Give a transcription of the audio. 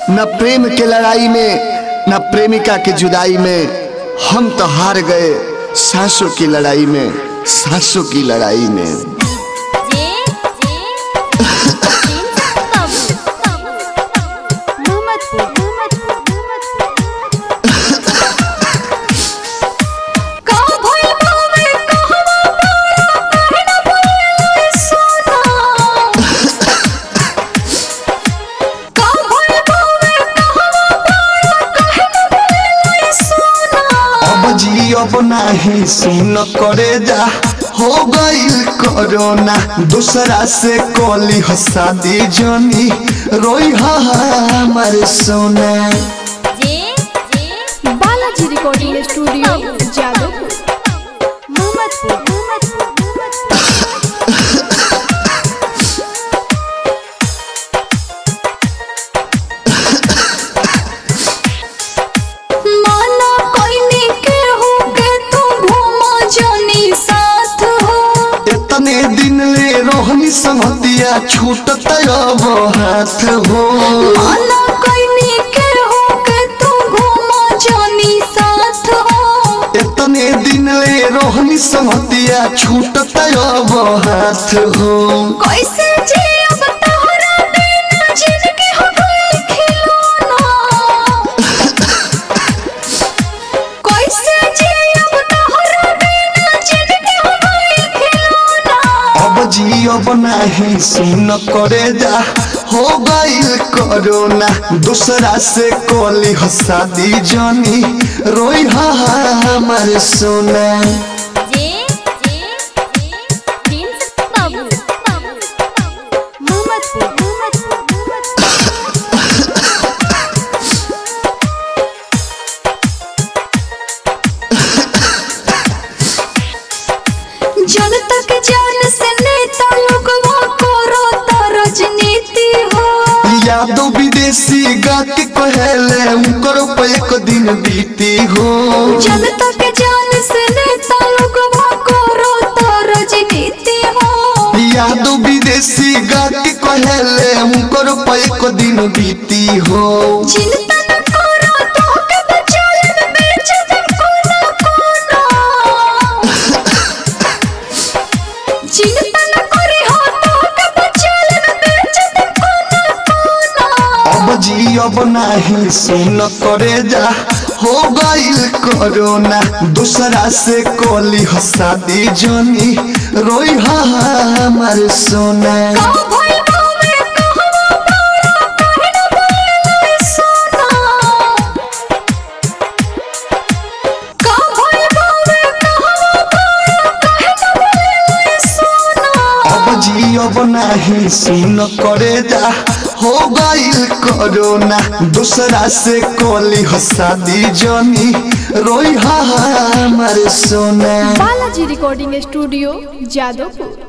न प्रेम के लड़ाई में न प्रेमिका के जुदाई में हम तो हार गए सांसों की लड़ाई में, सांसों की लड़ाई में। अब नहीं सुन करे जा हो गईल कोरोना, दूसरा से कोली हो शादी जनी रोई हमारे सोना। बालाजी रिकॉर्डिंग स्टूडियो जादवपुर संगतिया छूटत अब हाथ हो, माना कोई के हो के तू घूमा जानी साथ हो। इतने दिन ले रोहनी संगतिया छूटत अब हाथ हो। कैसे जी अब तोहरा बिना जिंदगी हो गई खिलौना, कैसे जी अब तोहरा बिना जिंदगी हो गई खिलौना। अब जी अब नहीं सुन करे जा हो गईल कोरोना, दूसरा से कोली हो शादी जनी रोई हमारे सोना। जनता के जान से नेता लोग राजनीति हो, यादव विदेशी गा के कहले उनकर एक दिन बीती हो। जनता के जान से नेता लोग राजनीति हो, यादव विदेशी गा के कहले उनकर एक दिन बीती हो। चिंता न करो तो के बचाले में बेच दम कोना कोना, चिंता न करी हो तो के बचाले में बेच दम कोना कोना। अब जी अब नहीं सुन करे जा हो गईल कोरोना, दूसरा से कोली हो शादी जनी रोई हमारे सोना। अब नहीं सुन करे जा हो गईल कोरोना, दूसरा से कोली हो शादी जनी रोई हमारे सोना। Balaji recording studio Jadavpur.